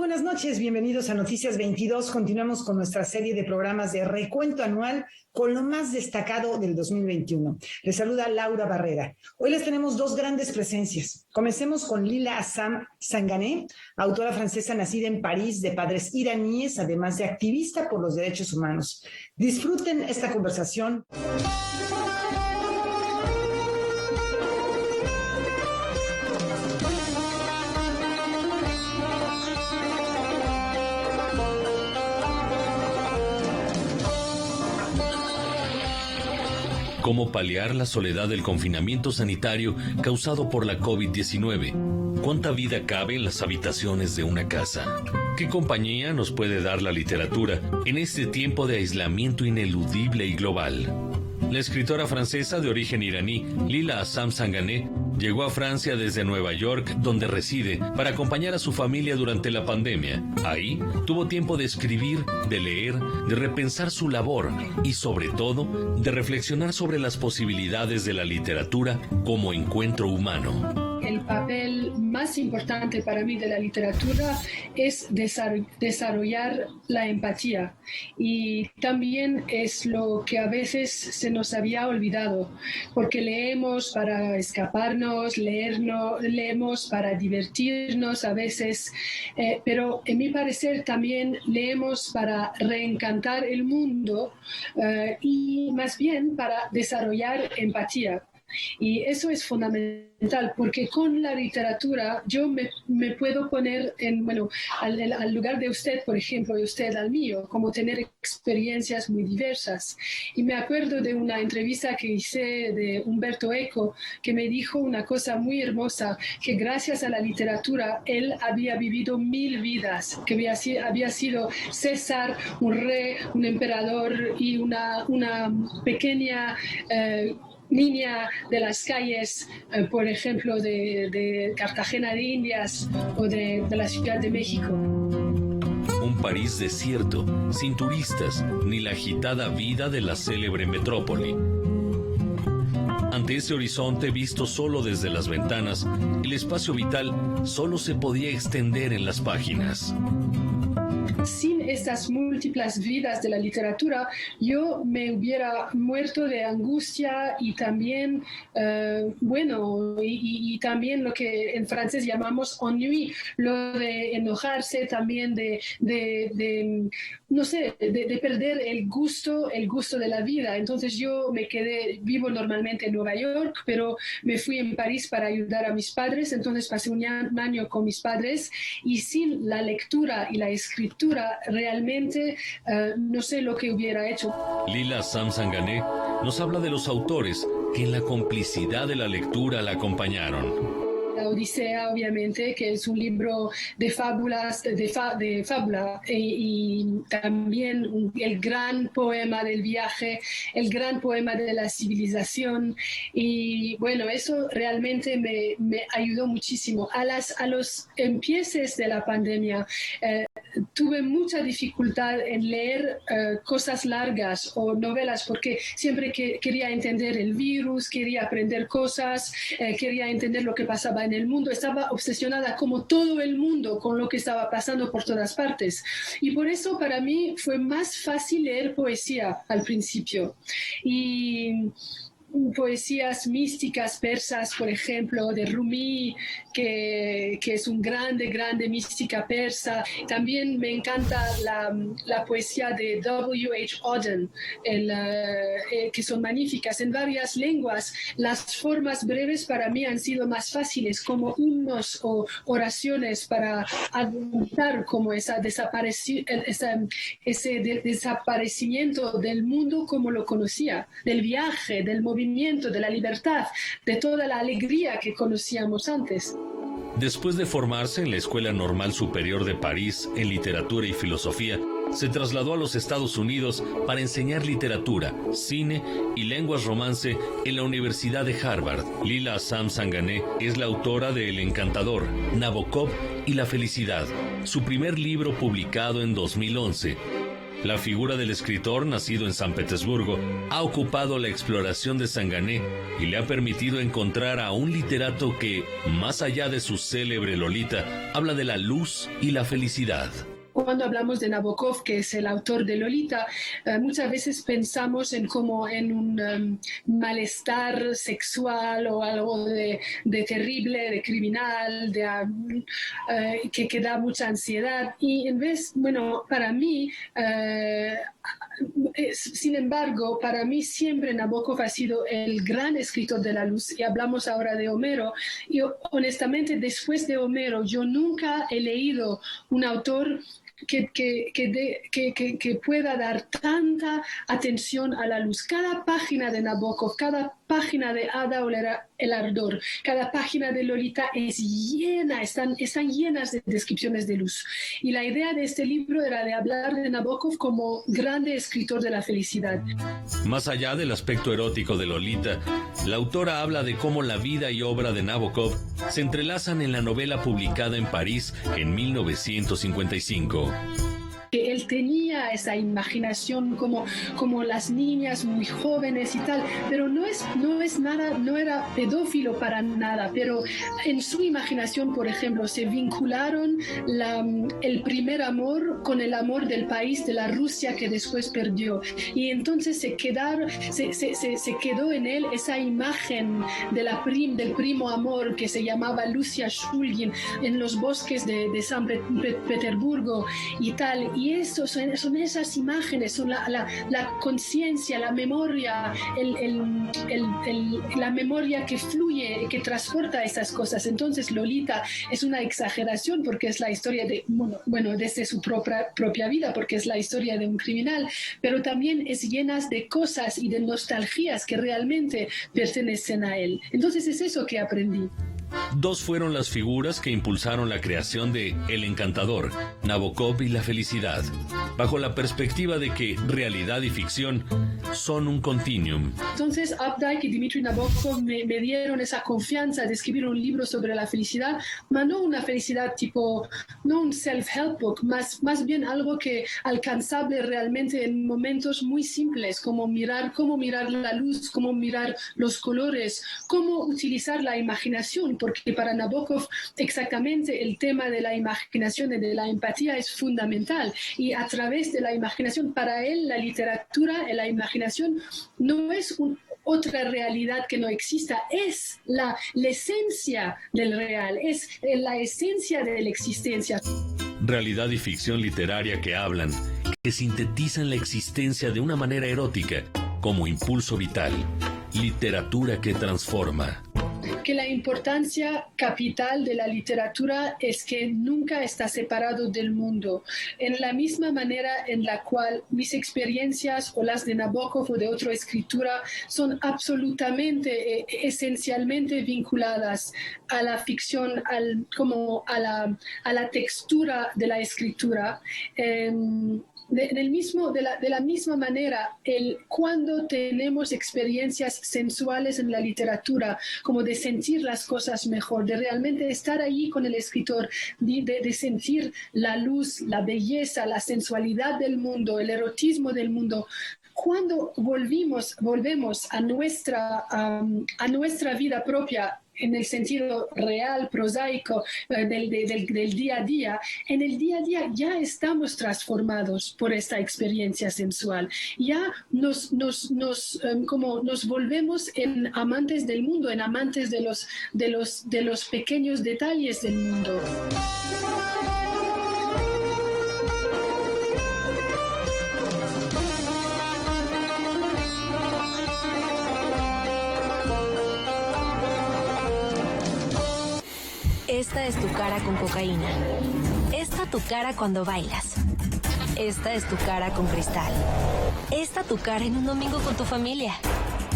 buenas noches, bienvenidos a Noticias 22. Continuamos con nuestra serie de programas de recuento anual con lo más destacado del 2021. Les saluda Laura Barrera. Hoy les tenemos dos grandes presencias. Comencemos con Lila Assam Sangané, autora francesa nacida en París de padres iraníes, además de activista por los derechos humanos. Disfruten esta conversación. ¿Cómo paliar la soledad del confinamiento sanitario causado por la COVID-19? ¿Cuánta vida cabe en las habitaciones de una casa? ¿Qué compañía nos puede dar la literatura en este tiempo de aislamiento ineludible y global? La escritora francesa de origen iraní, Lila Assam Sangané, llegó a Francia desde Nueva York, donde reside, para acompañar a su familia durante la pandemia. Ahí tuvo tiempo de escribir, de leer, de repensar su labor y, sobre todo, de reflexionar sobre las posibilidades de la literatura como encuentro humano. El papel más importante para mí de la literatura es desarrollar la empatía, y también es lo que a veces se nos había olvidado, porque leemos para escaparnos, leemos para divertirnos a veces, pero en mi parecer también leemos para reencantar el mundo y más bien para desarrollar empatía. Y eso es fundamental, porque con la literatura yo me puedo poner al lugar de usted, por ejemplo, y usted al mío, como tener experiencias muy diversas. Y me acuerdo de una entrevista que hice de Umberto Eco, que me dijo una cosa muy hermosa, que gracias a la literatura él había vivido 1000 vidas, que había sido César, un rey, un emperador y una pequeña niña de las calles, por ejemplo, de Cartagena de Indias o de la Ciudad de México. Un París desierto, sin turistas, ni la agitada vida de la célebre metrópoli. Ante ese horizonte visto solo desde las ventanas, el espacio vital solo se podía extender en las páginas. Sin estas múltiples vidas de la literatura, yo me hubiera muerto de angustia y también, y también lo que en francés llamamos ennui, lo de enojarse, también de perder el gusto de la vida. Entonces yo vivo normalmente en Nueva York, pero me fui en París para ayudar a mis padres, entonces pasé un año con mis padres, y sin la lectura y la escritura realmente no sé lo que hubiera hecho. Lila Assam Sangané nos habla de los autores que en la complicidad de la lectura la acompañaron. La Odisea, obviamente, que es un libro de fábulas, de fábula, y también el gran poema del viaje, el gran poema de la civilización. Y bueno, eso realmente me ayudó muchísimo. A los empieces de la pandemia, tuve mucha dificultad en leer cosas largas o novelas, porque siempre quería entender el virus, quería aprender cosas, quería entender lo que pasaba en el mundo. Estaba obsesionada, como todo el mundo, con lo que estaba pasando por todas partes. Y por eso para mí fue más fácil leer poesía al principio. Y poesías místicas persas, por ejemplo, de Rumi, que es un grande mística persa. También me encanta la poesía de W.H. Auden, que son magníficas en varias lenguas. Las formas breves para mí han sido más fáciles, como himnos o oraciones para aguantar como ese desaparecimiento del mundo como lo conocía, del viaje, del movimiento, de la libertad, de toda la alegría que conocíamos antes. Después de formarse en la Escuela Normal Superior de París en literatura y filosofía, se trasladó a los Estados Unidos para enseñar literatura, cine y lenguas romance en la Universidad de Harvard. Lila Assam Sangané es la autora de El Encantador, Nabokov y La Felicidad, su primer libro publicado en 2011. La figura del escritor, nacido en San Petersburgo, ha ocupado la exploración de Sangané y le ha permitido encontrar a un literato que, más allá de su célebre Lolita, habla de la luz y la felicidad. Cuando hablamos de Nabokov, que es el autor de Lolita, muchas veces pensamos en como en un malestar sexual o algo de terrible, de criminal, que da mucha ansiedad. Y en vez, bueno, para mí, sin embargo, para mí siempre Nabokov ha sido el gran escritor de la luz. Y hablamos ahora de Homero. Y honestamente, después de Homero, yo nunca he leído un autor que pueda dar tanta atención a la luz. Cada página de Nabokov, cada página de Ada Olera, El Ardor, cada página de Lolita es llena, están llenas de descripciones de luz. Y la idea de este libro era de hablar de Nabokov como grande escritor de la felicidad. Más allá del aspecto erótico de Lolita, la autora habla de cómo la vida y obra de Nabokov se entrelazan en la novela publicada en París en 1955. Que él tenía esa imaginación como las niñas muy jóvenes y tal, pero no es nada, no era pedófilo para nada, pero en su imaginación, por ejemplo, se vincularon el primer amor con el amor del país, de la Rusia que después perdió, y entonces se quedó en él esa imagen del primo amor que se llamaba Lucia Shulgin en los bosques de San Petersburgo y tal. Y eso son esas imágenes, son la conciencia, la memoria, la memoria que fluye, que transporta esas cosas. Entonces Lolita es una exageración porque es la historia desde su propia vida, porque es la historia de un criminal, pero también es llena de cosas y de nostalgias que realmente pertenecen a él. Entonces es eso que aprendí. Dos fueron las figuras que impulsaron la creación de El Encantador, Nabokov y la felicidad, bajo la perspectiva de que realidad y ficción son un continuum. Entonces Updike y Dmitry Nabokov me dieron esa confianza de escribir un libro sobre la felicidad, pero no una felicidad no un self-help book, más bien algo que alcanzable realmente en momentos muy simples, como cómo mirar la luz, cómo mirar los colores, cómo utilizar la imaginación, porque para Nabokov exactamente el tema de la imaginación y de la empatía es fundamental, y a través de la imaginación, para él la literatura y la imaginación no es otra realidad que no exista, es la esencia del real, es la esencia de la existencia. Realidad y ficción literaria que hablan, que sintetizan la existencia de una manera erótica, como impulso vital, literatura que transforma. Que la importancia capital de la literatura es que nunca está separado del mundo, en la misma manera en la cual mis experiencias o las de Nabokov o de otra escritura son absolutamente, esencialmente vinculadas a la ficción, a la textura de la escritura. De la misma manera, cuando tenemos experiencias sensuales en la literatura, como de sentir las cosas mejor, de realmente estar allí con el escritor, de sentir la luz, la belleza, la sensualidad del mundo, el erotismo del mundo, cuando volvemos a nuestra vida propia, en el sentido real, prosaico, del día a día, en el día a día ya estamos transformados por esta experiencia sensual. Ya nos volvemos en amantes del mundo, en amantes de los pequeños detalles del mundo. Esta es tu cara con cocaína. Esta tu cara cuando bailas. Esta es tu cara con cristal. Esta tu cara en un domingo con tu familia.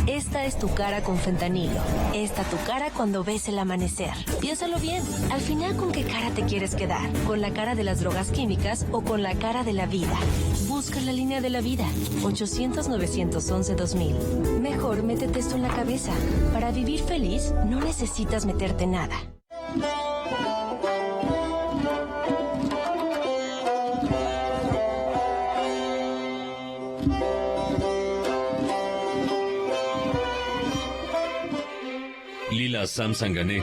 Esta es tu cara con fentanilo. Esta tu cara cuando ves el amanecer. Piénsalo bien. Al final, ¿con qué cara te quieres quedar? ¿Con la cara de las drogas químicas o con la cara de la vida? Busca la línea de la vida. 800-911-2000. Mejor métete esto en la cabeza. Para vivir feliz, no necesitas meterte nada. Lila Assam Sangané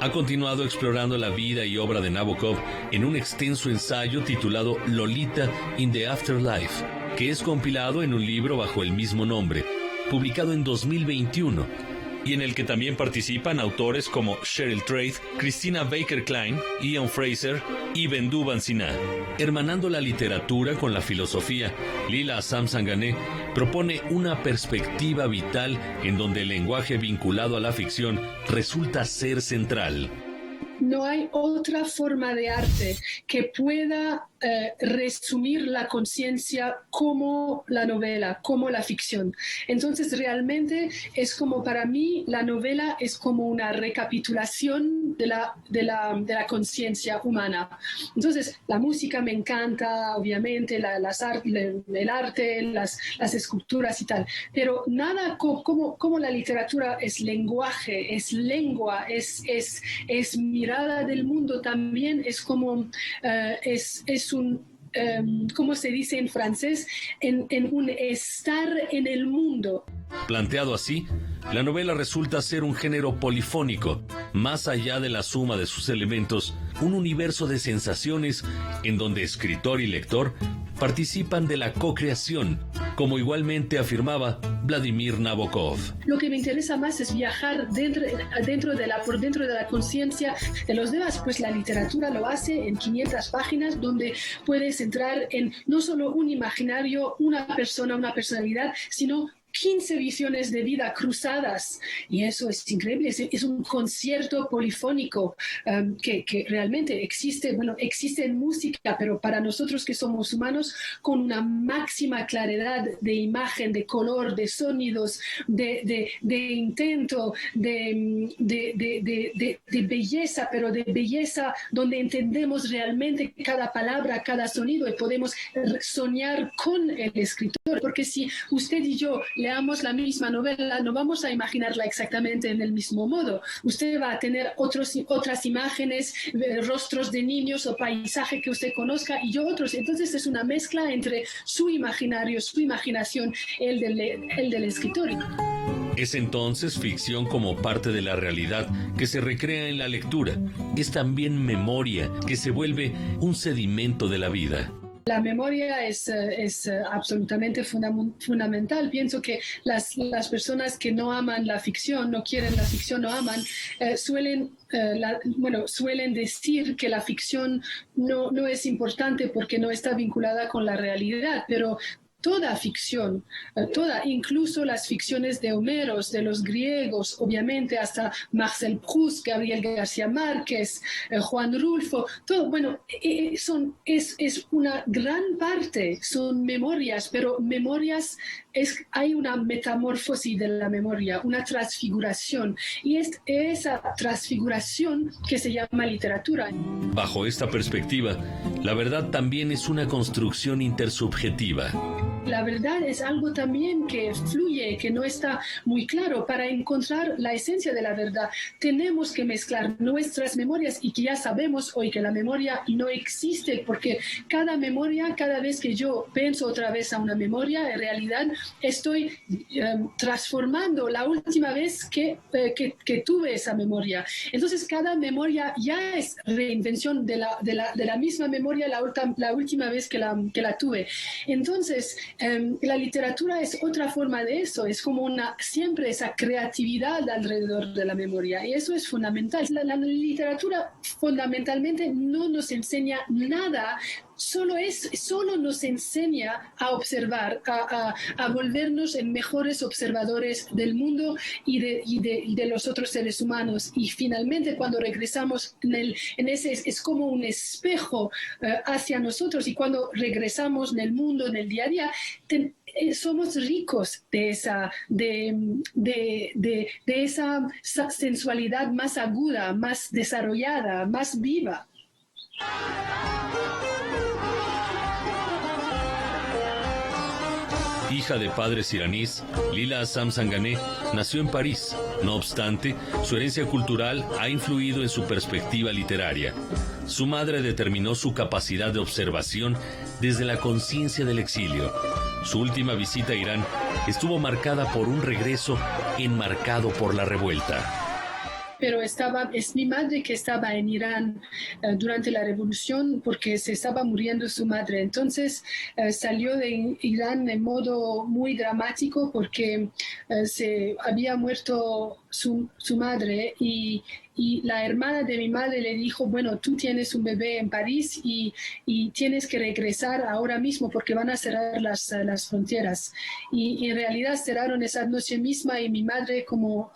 ha continuado explorando la vida y obra de Nabokov en un extenso ensayo titulado Lolita in the Afterlife, que es compilado en un libro bajo el mismo nombre, publicado en 2021, y en el que también participan autores como Cheryl Trade, Christina Baker Klein, Ian Fraser y Bendu Banzina. Hermanando la literatura con la filosofía, Lila Assam Sangané propone una perspectiva vital en donde el lenguaje vinculado a la ficción resulta ser central. No hay otra forma de arte que pueda resumir la conciencia como la novela, como la ficción. Entonces, realmente es como, para mí, la novela es como una recapitulación de la conciencia humana. Entonces, la música me encanta, obviamente, el arte, las esculturas y tal, pero nada como la literatura es lenguaje, es lengua, es mirada del mundo también, es como es un, ¿cómo se dice en francés? En un estar en el mundo. Planteado así, la novela resulta ser un género polifónico, más allá de la suma de sus elementos, un universo de sensaciones en donde escritor y lector participan de la co-creación, como igualmente afirmaba Vladimir Nabokov. Lo que me interesa más es viajar por dentro de la conciencia de los demás, pues la literatura lo hace en 500 páginas, donde puedes entrar en no solo un imaginario, una persona, una personalidad, sino 15 visiones de vida cruzadas, y eso es increíble, es un concierto polifónico que realmente existe en música, pero para nosotros que somos humanos, con una máxima claridad de imagen, de color, de sonidos, de intento, de belleza, pero de belleza donde entendemos realmente cada palabra, cada sonido, y podemos soñar con el escritor, porque si usted y yo leamos la misma novela, no vamos a imaginarla exactamente en el mismo modo. Usted va a tener otras imágenes, rostros de niños o paisaje que usted conozca, y yo otros. Entonces es una mezcla entre su imaginario, su imaginación, el del escritor. Es entonces ficción como parte de la realidad que se recrea en la lectura. Es también memoria que se vuelve un sedimento de la vida. La memoria es absolutamente fundamental. Pienso que las personas que no aman la ficción, no quieren la ficción, no aman, suelen decir que la ficción no es importante porque no está vinculada con la realidad, pero toda ficción, incluso las ficciones de Homero, de los griegos, obviamente hasta Marcel Proust, Gabriel García Márquez, Juan Rulfo, todo, es una gran parte, son memorias, pero memorias hay una metamorfosis de la memoria, una transfiguración, y es esa transfiguración que se llama literatura. Bajo esta perspectiva, la verdad también es una construcción intersubjetiva. La verdad es algo también que fluye, que no está muy claro. Para encontrar la esencia de la verdad, tenemos que mezclar nuestras memorias, y que ya sabemos hoy que la memoria no existe, porque cada memoria, cada vez que yo pienso otra vez a una memoria, en realidad estoy transformando la última vez que tuve esa memoria. Entonces, cada memoria ya es reinvención de la misma memoria la última vez que la tuve. Entonces, la literatura es otra forma de eso, es como siempre esa creatividad alrededor de la memoria, y eso es fundamental. La literatura fundamentalmente no nos enseña nada, solo nos enseña a observar, a volvernos en mejores observadores del mundo y de los otros seres humanos. Y finalmente, cuando regresamos en ese, es como un espejo hacia nosotros, y cuando regresamos en el mundo, en el día a día, somos ricos de esa sensualidad más aguda, más desarrollada, más viva. Hija de padres iraníes, Lila Assam Sangané nació en París. No obstante, su herencia cultural ha influido en su perspectiva literaria. Su madre determinó su capacidad de observación desde la conciencia del exilio. Su última visita a Irán estuvo marcada por un regreso enmarcado por la revuelta. pero es mi madre que estaba en Irán durante la revolución porque se estaba muriendo su madre. Entonces salió de Irán en modo muy dramático porque se había muerto su madre y la hermana de mi madre le dijo, bueno, tú tienes un bebé en París y tienes que regresar ahora mismo porque van a cerrar las fronteras. Y en realidad cerraron esa noche misma y mi madre como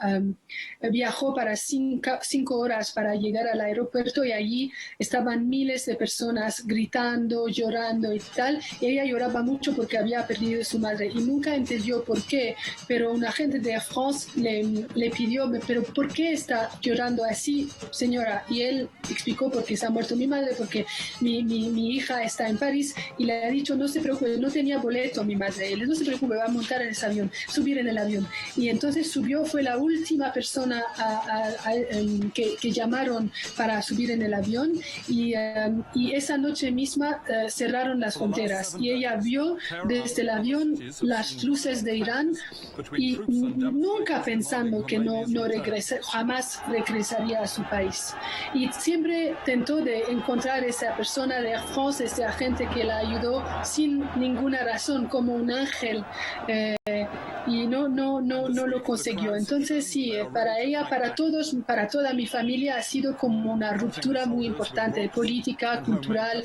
viajó para 5 horas para llegar al aeropuerto y allí estaban miles de personas gritando, llorando y tal. Y ella lloraba mucho porque había perdido a su madre y nunca entendió por qué, pero un agente de Air France le pidió, pero ¿por qué está llorando así, señora? Y él explicó por qué se ha muerto mi madre, porque mi hija está en París y le ha dicho, no se preocupe, no tenía boleto mi madre, él no se preocupe, va a montar en ese avión, subir en el avión. Y entonces subió, fue la última persona que llamaron para subir en el avión y esa noche misma cerraron las fronteras y ella vio desde el avión las luces de Irán y nunca pensando que jamás regresaría a su país. Y siempre tentó de encontrar esa persona de Air France, ese agente que la ayudó sin ninguna razón, como un ángel, y no lo consiguió. Entonces sí, para ella, para todos, para toda mi familia ha sido como una ruptura muy importante, política, cultural,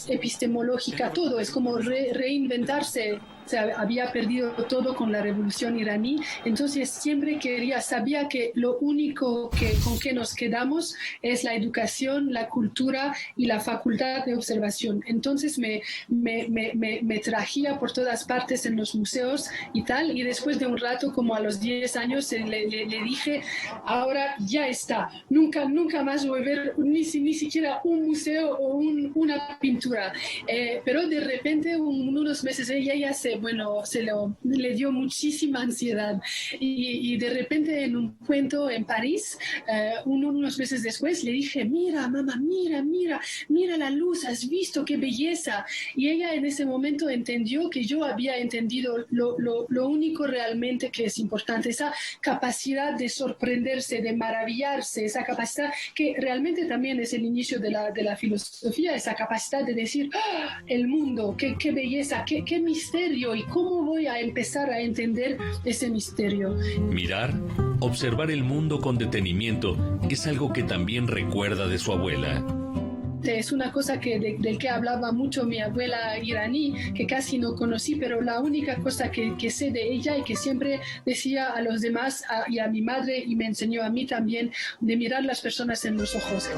epistemológica, todo, es como reinventarse. O sea, había perdido todo con la revolución iraní, entonces siempre sabía que lo único con que nos quedamos es la educación, la cultura y la facultad de observación. Entonces me trajía por todas partes en los museos y tal, y después de un rato, como a los 10 años, le dije, ahora ya está, nunca más voy a ver ni siquiera un museo o una pintura. Pero de repente, unos meses ella ya le dio muchísima ansiedad y de repente en un cuento en París, unos meses después le dije, mira mamá, mira la luz, has visto qué belleza, y ella en ese momento entendió que yo había entendido lo único realmente que es importante, esa capacidad de sorprenderse, de maravillarse, esa capacidad que realmente también es el inicio de la filosofía, esa capacidad de decir, ¡ah! El mundo, qué belleza, qué misterio, y cómo voy a empezar a entender ese misterio. Mirar, observar el mundo con detenimiento es algo que también recuerda de su abuela. Es una cosa del que hablaba mucho mi abuela iraní, que casi no conocí, pero la única cosa que sé de ella y que siempre decía a los demás y a mi madre, y me enseñó a mí también, de mirar las personas en los ojos.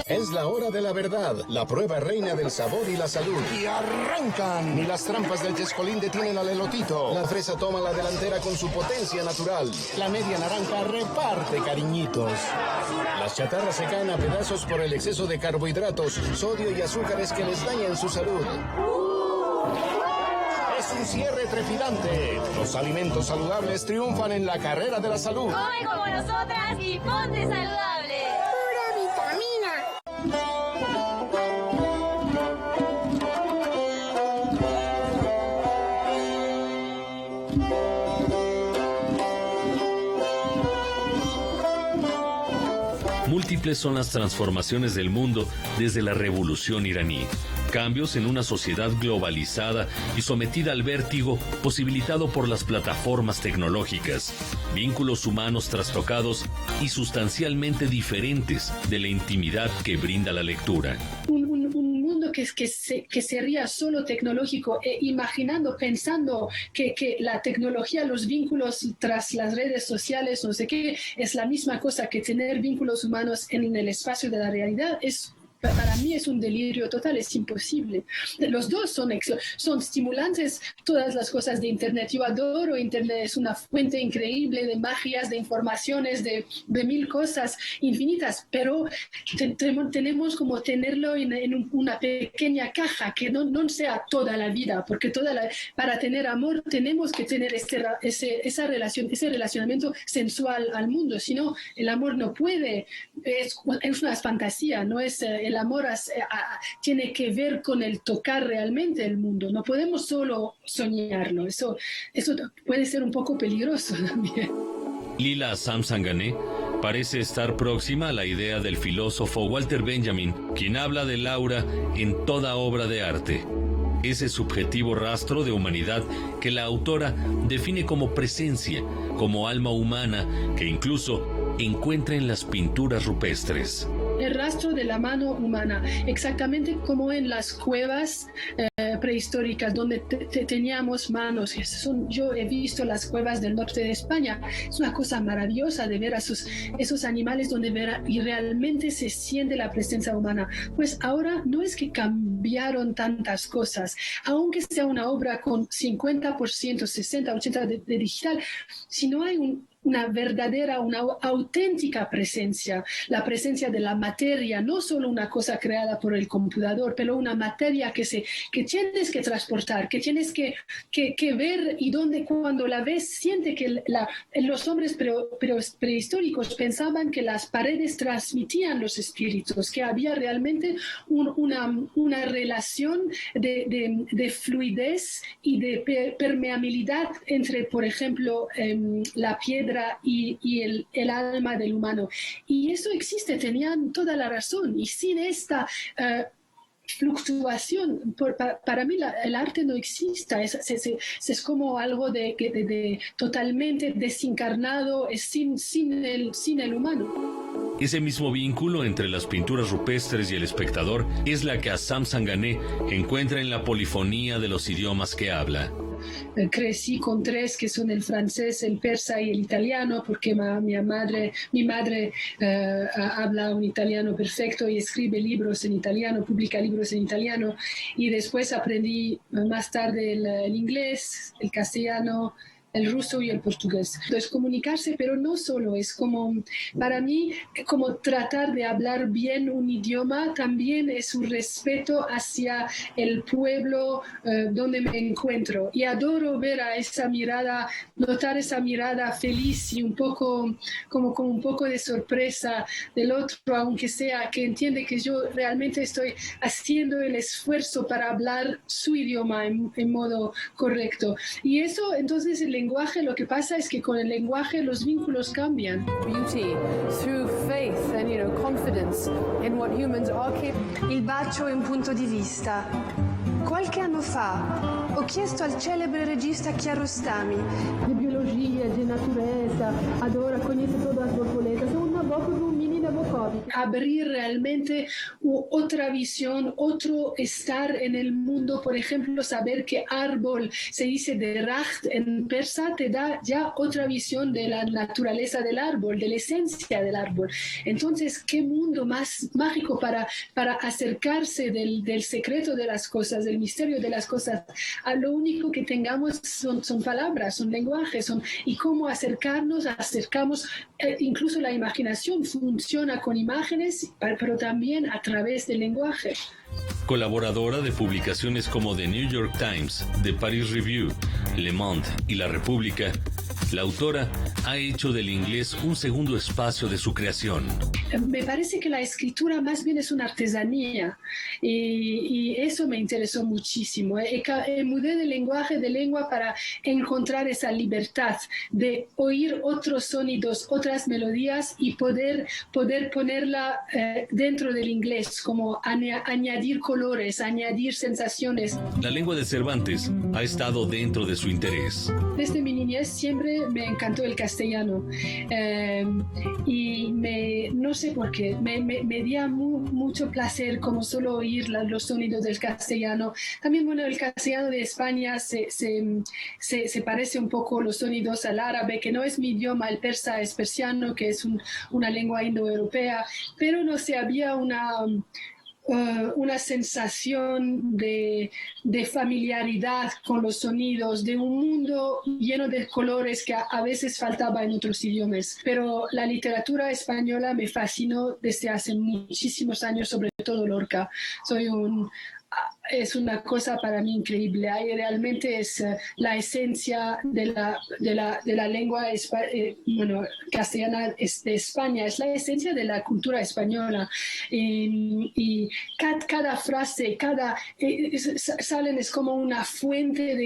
Es la hora de la verdad, la prueba reina del sabor y la salud. ¡Y arrancan! Ni las trampas del chescolín detienen al elotito. La fresa toma la delantera con su potencia natural. La media naranja reparte cariñitos. Las chatarras se caen a pedazos por el exceso de carbohidratos, sodio y azúcares que les dañan su salud. Es un cierre trepidante. Los alimentos saludables triunfan en la carrera de la salud. Come como nosotras y ponte saludable. Múltiples son las transformaciones del mundo desde la revolución iraní. Cambios en una sociedad globalizada y sometida al vértigo posibilitado por las plataformas tecnológicas, vínculos humanos trastocados y sustancialmente diferentes de la intimidad que brinda la lectura. Un mundo que sería solo tecnológico, pensando que la tecnología, los vínculos tras las redes sociales, no sé qué, es la misma cosa que tener vínculos humanos en el espacio de la realidad, es para mí es un delirio total, es imposible. Los dos son estimulantes, todas las cosas de Internet. Yo adoro Internet, es una fuente increíble de magias, de informaciones, de mil cosas infinitas, pero tenemos como tenerlo en una pequeña caja, que no sea toda la vida, porque para tener amor tenemos que tener esa relación, ese relacionamiento sensual al mundo, si no, el amor no puede, es una fantasía, no es el amor tiene que ver con el tocar realmente el mundo. No podemos solo soñarlo. Eso puede ser un poco peligroso también. Lila Samsangané parece estar próxima a la idea del filósofo Walter Benjamin, quien habla del aura en toda obra de arte. Ese subjetivo rastro de humanidad que la autora define como presencia, como alma humana, que incluso encuentra en las pinturas rupestres. El rastro de la mano humana, exactamente como en las cuevas prehistóricas donde teníamos manos. Yo he visto las cuevas del norte de España. Es una cosa maravillosa de ver a esos animales donde y realmente se siente la presencia humana. Pues ahora no es que cambiaron tantas cosas, aunque sea una obra con 50%, 60, 80 de digital, si no hay una verdadera, una auténtica presencia, la presencia de la materia, no solo una cosa creada por el computador, pero una materia que tienes que transportar, que tienes que ver, y donde cuando la ves siente que los hombres prehistóricos pensaban que las paredes transmitían los espíritus, que había realmente una relación de fluidez y de permeabilidad entre, por ejemplo, la piedra y el alma del humano. Y eso existe, tenían toda la razón. Y sin esta fluctuación, para mí el arte no existe, es como algo de totalmente desencarnado, sin el humano. Ese mismo vínculo entre las pinturas rupestres y el espectador es la que a Samsangané encuentra en la polifonía de los idiomas que habla. Crecí con tres, que son el francés, el persa y el italiano, porque mi madre habla un italiano perfecto y escribe libros en italiano, publica libros en italiano, y después aprendí más tarde el inglés, el castellano, el ruso y el portugués. Entonces, comunicarse, pero no solo, es como, para mí, como tratar de hablar bien un idioma, también es un respeto hacia el pueblo donde me encuentro. Y adoro ver a esa mirada, notar esa mirada feliz y un poco, como con un poco de sorpresa del otro, aunque sea que entiende que yo realmente estoy haciendo el esfuerzo para hablar su idioma en modo correcto. Y eso, entonces, el lenguaje, lo que pasa es que con el lenguaje los vínculos cambian. Beauty through faith and confidence in what humans are capable. Il bacio è un punto di vista. Qualche anno fa ho chiesto al celebre regista Kiarostami De biologia, de natureza, adora, conoce todas las borboletas, es una boca de un mini Nabokov. Abrir realmente otra visión, otro estar en el mundo, por ejemplo, saber que árbol se dice deracht en persa, te da ya otra visión de la naturaleza del árbol, de la esencia del árbol. Entonces, qué mundo más mágico para acercarse del secreto de las cosas, del misterio de las cosas. A lo único que tengamos son palabras, son lenguajes, y cómo acercamos, incluso la imaginación funciona con imágenes, pero también a través del lenguaje. Colaboradora de publicaciones como The New York Times, The Paris Review, Le Monde y La República, la autora ha hecho del inglés un segundo espacio de su creación. Me parece que la escritura más bien es una artesanía y eso me interesó muchísimo. Mudé de lenguaje, de lengua, para encontrar esa libertad de oír otros sonidos, otras melodías y poder ponerla dentro del inglés, como añadir colores, añadir sensaciones. La lengua de Cervantes ha estado dentro de su interés. Desde mi niñez siempre me encantó el castellano y no sé por qué, me dio mucho placer como solo oír los sonidos del castellano. También, bueno, el castellano de España se parece un poco los sonidos al árabe, que no es mi idioma, el persa es persiano, que es una lengua indoeuropea, pero no sé, había una sensación de familiaridad con los sonidos, de un mundo lleno de colores que a veces faltaba en otros idiomas. Pero la literatura española me fascinó desde hace muchísimos años, sobre todo Lorca. Es una cosa para mí increíble. Ahí realmente es la esencia de la lengua castellana de España, es la esencia de la cultura española. Y cada frase, salen, es como una fuente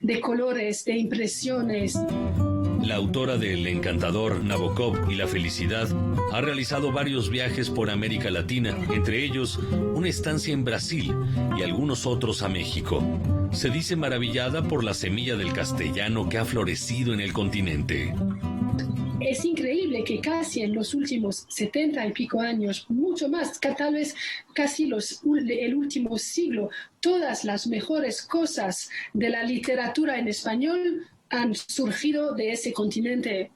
de colores, de impresiones. La autora de El Encantador, Nabokov y La Felicidad ha realizado varios viajes por América Latina, entre ellos una estancia en Brasil y algunos otros a México. Se dice maravillada por la semilla del castellano que ha florecido en el continente. Es increíble que casi en los últimos 70 y pico años, mucho más, tal vez casi el último siglo, todas las mejores cosas de la literatura en español han surgido de ese continente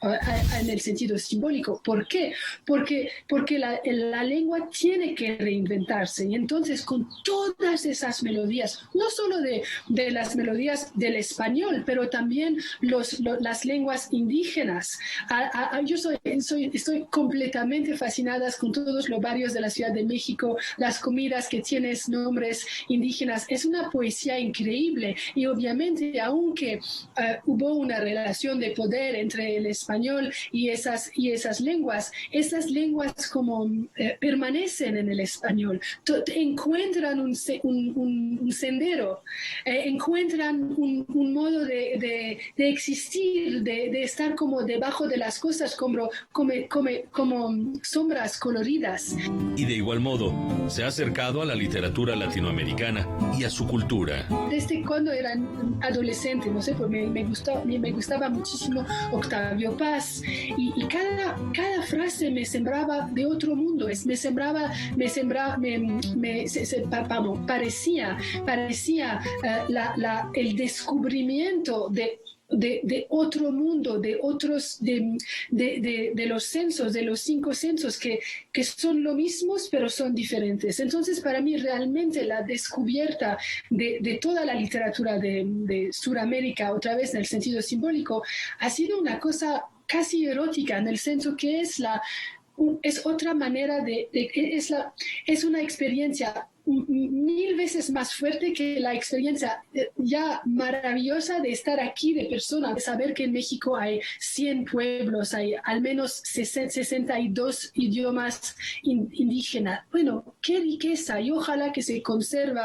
en el sentido simbólico. ¿Por qué? Porque la lengua tiene que reinventarse, y entonces con todas esas melodías, no solo de las melodías del español, pero también las lenguas indígenas. Yo estoy completamente fascinada con todos los barrios de la Ciudad de México, las comidas que tienen nombres indígenas. Es una poesía increíble, y obviamente aunque hubo una relación de poder entre el español y esas lenguas como permanecen en el español, encuentran un sendero, encuentran un modo de existir, de estar como debajo de las cosas, como sombras coloridas. Y de igual modo, se ha acercado a la literatura latinoamericana y a su cultura. Desde cuando era adolescente, no sé, pues me gustaba muchísimo Octavio Paz, y cada frase me sembraba de otro mundo, parecía el descubrimiento de otro mundo, de los sensos, de los 5 sensos que son lo mismos pero son diferentes. Entonces, para mí realmente la descubierta de toda la literatura de Sudamérica, otra vez en el sentido simbólico, ha sido una cosa casi erótica, en el senso que es otra manera es una experiencia 1000 veces más fuerte que la experiencia ya maravillosa de estar aquí de persona, de saber que en México hay 100 pueblos, hay al menos 62 idiomas indígenas. Bueno, qué riqueza, y ojalá que se conserve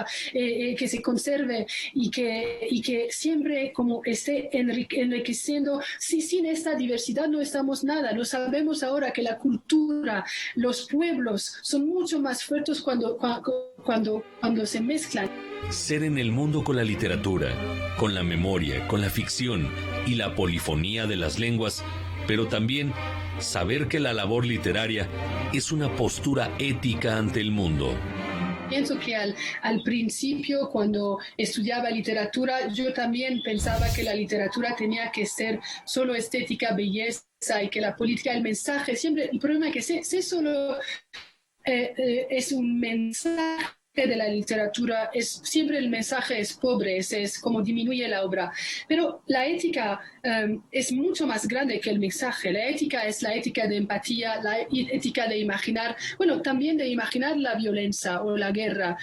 y que siempre como esté enriqueciendo. Sin esta diversidad no estamos nada. Lo sabemos ahora que la cultura, los pueblos son mucho más fuertes cuando se mezclan. Ser en el mundo con la literatura, con la memoria, con la ficción y la polifonía de las lenguas, pero también saber que la labor literaria es una postura ética ante el mundo. Pienso que al principio, cuando estudiaba literatura, yo también pensaba que la literatura tenía que ser solo estética, belleza, y que la política, el mensaje, siempre el problema es que solo es un mensaje de la literatura, siempre el mensaje es pobre, es como disminuye la obra. Pero la ética es mucho más grande que el mensaje. La ética es la ética de empatía, la ética de imaginar, también de imaginar la violencia o la guerra.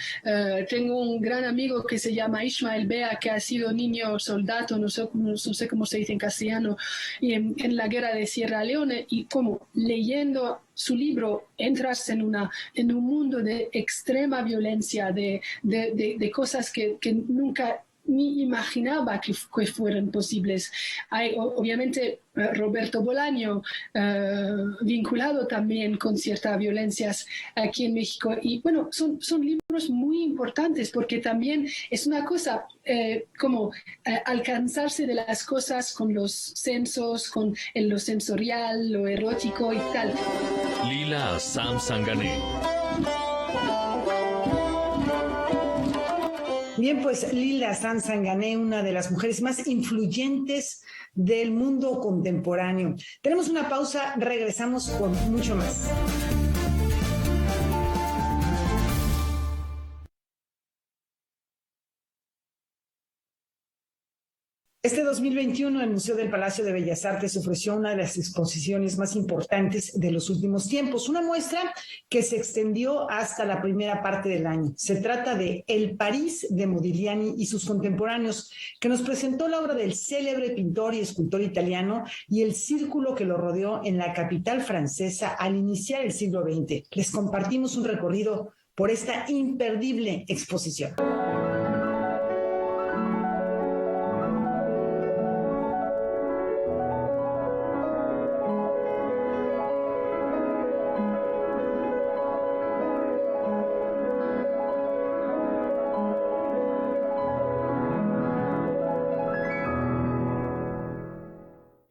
Tengo un gran amigo que se llama Ismael Bea, que ha sido niño soldado, no sé cómo se dice en castellano, en la guerra de Sierra Leone, y como leyendo su libro entras en un mundo de extrema violencia, de cosas que nunca ni imaginaba que fueran posibles. Hay obviamente Roberto Bolaño vinculado también con ciertas violencias aquí en México, y son libros muy importantes porque también es una cosa como alcanzarse de las cosas con los sensos, con lo sensorial, lo erótico y tal. Lila Assam Sangané. Bien, pues Lila Assam Sangané, una de las mujeres más influyentes del mundo contemporáneo. Tenemos una pausa, regresamos con mucho más. Este 2021, el Museo del Palacio de Bellas Artes ofreció una de las exposiciones más importantes de los últimos tiempos, una muestra que se extendió hasta la primera parte del año. Se trata de El París de Modigliani y sus contemporáneos, que nos presentó la obra del célebre pintor y escultor italiano y el círculo que lo rodeó en la capital francesa al iniciar el siglo XX. Les compartimos un recorrido por esta imperdible exposición.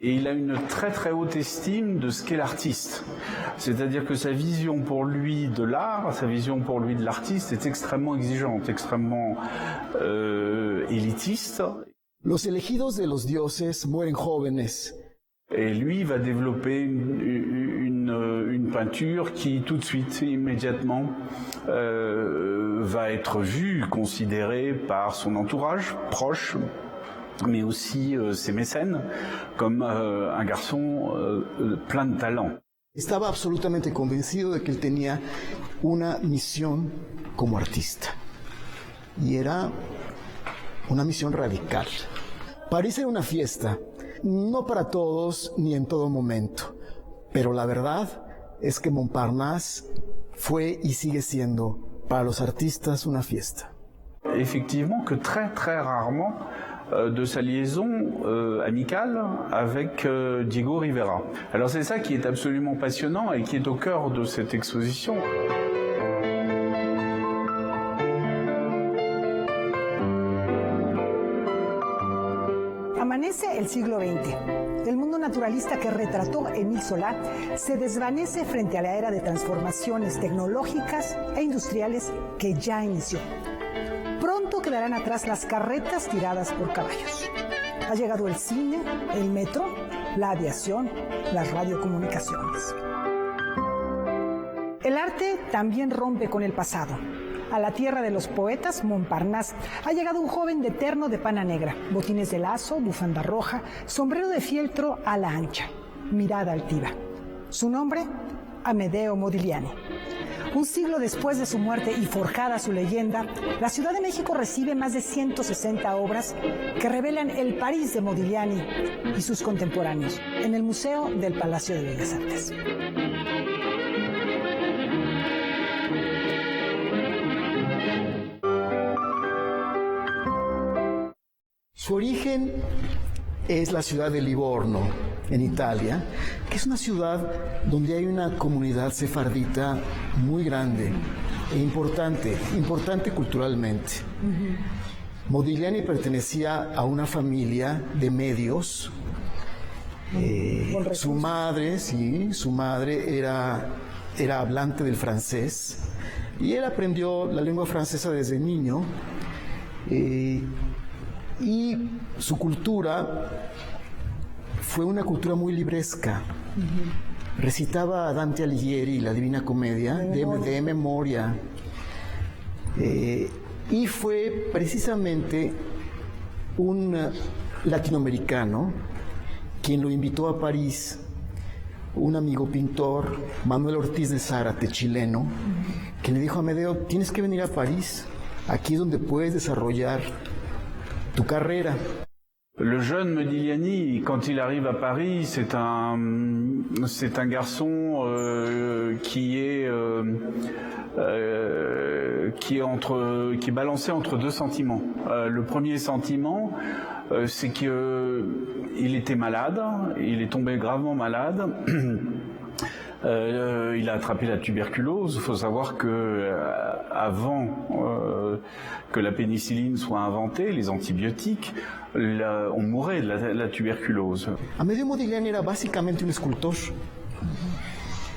Et il a une très très haute estime de ce qu'est l'artiste. C'est-à-dire que sa vision pour lui de l'art, sa vision pour lui de l'artiste est extrêmement exigeante, extrêmement élitiste. Los elegidos de los dioses mueren jóvenes. Et lui va développer une peinture qui tout de suite, immédiatement, va être vue, considérée par son entourage proche, mais aussi ses mécènes, comme un garçon plein de talent. Estaba absolutamente convencido de que él tenía una misión como artista. Y era una misión radical. París era una fiesta, no para todos ni en todo momento. Pero la verdad es que Montparnasse fue y sigue siendo para los artistas una fiesta. Effectivement que très très rarement de sa liaison amicale avec Diego Rivera. Alors c'est ça qui est absolument passionnant et qui est au cœur de cette exposition. Amanece el siglo XX. El mundo naturalista que retrató Émile Zola se desvanece frente a la era de transformaciones tecnológicas e industriales que ya inició. Pronto quedarán atrás las carretas tiradas por caballos. Ha llegado el cine, el metro, la aviación, las radiocomunicaciones. El arte también rompe con el pasado. A la tierra de los poetas, Montparnasse, ha llegado un joven de terno de pana negra, botines de lazo, bufanda roja, sombrero de fieltro ala ancha, mirada altiva. Su nombre, Amedeo Modigliani. Un siglo después de su muerte y forjada su leyenda, la Ciudad de México recibe más de 160 obras que revelan el París de Modigliani y sus contemporáneos en el Museo del Palacio de Bellas Artes. Su origen es la ciudad de Livorno, en Italia, que es una ciudad donde hay una comunidad sefardita muy grande e importante culturalmente. Modigliani pertenecía a una familia de medios. Su madre era hablante del francés y él aprendió la lengua francesa desde niño. Y su cultura fue una cultura muy libresca. Recitaba a Dante Alighieri, la Divina Comedia, de memoria. Y fue precisamente un latinoamericano quien lo invitó a París, un amigo pintor, Manuel Ortiz de Zárate, chileno, que le dijo a Amedeo, tienes que venir a París, aquí es donde puedes desarrollar tu carrera. Le jeune Modigliani, quand il arrive à Paris, c'est un garçon qui est balancé entre deux sentiments. Le premier sentiment, c'est qu'il était malade, il est tombé gravement malade. Il a attrapé la tuberculose. Il faut savoir que avant que la pénicilline soit inventée, les antibiotiques, on mourait de la tuberculose. Amedeo Modigliani era básicamente un escultor.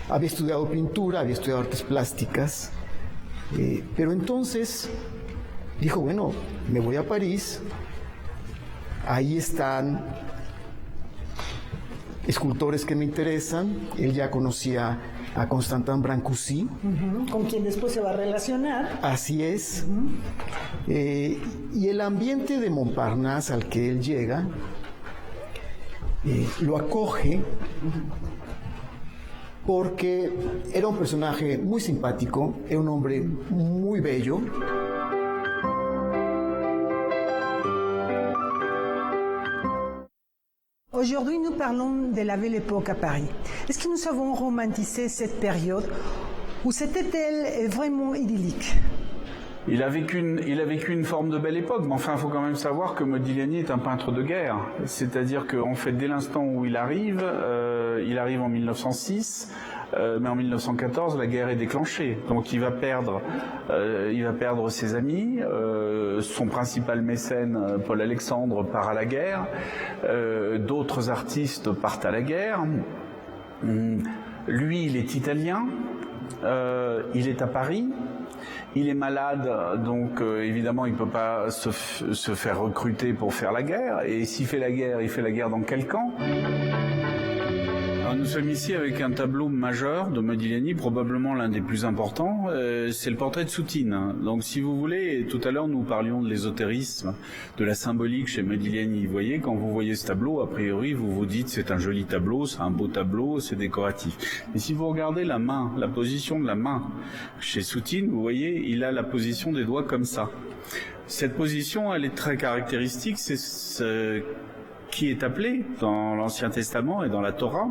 Había estudiado pintura, había estudiado artes plásticas, pero entonces dijo, bueno, me voy a París, ahí están escultores que me interesan. Él ya conocía a Constantin Brancusi. Con quien después se va a relacionar. Así es. Y el ambiente de Montparnasse al que él llega lo acoge porque era un personaje muy simpático, era un hombre muy bello. Aujourd'hui, nous parlons de la Belle Époque à Paris. Est-ce que nous avons romantisé cette période ou c'était-elle vraiment idyllique? Il a vécu une forme de belle époque, mais enfin, il faut quand même savoir que Modigliani est un peintre de guerre. C'est-à-dire qu'en fait, dès l'instant où il arrive en 1906, mais en 1914, la guerre est déclenchée. Donc il va perdre ses amis, son principal mécène, Paul Alexandre, part à la guerre, d'autres artistes partent à la guerre. Lui, il est italien, il est à Paris. Il est malade, donc évidemment il ne peut pas se faire recruter pour faire la guerre. Et s'il fait la guerre, il fait la guerre dans quel camp ? Alors, nous sommes ici avec un tableau majeur de Modigliani, probablement l'un des plus importants, c'est le portrait de Soutine. Donc si vous voulez, tout à l'heure nous parlions de l'ésotérisme, de la symbolique chez Modigliani. Vous voyez, quand vous voyez ce tableau, a priori vous vous dites c'est un joli tableau, c'est un beau tableau, c'est décoratif. Mais si vous regardez la main, la position de la main chez Soutine, vous voyez, il a la position des doigts comme ça. Cette position, elle est très caractéristique, c'est ce qui est appelé dans l'Ancien Testament et dans la Torah,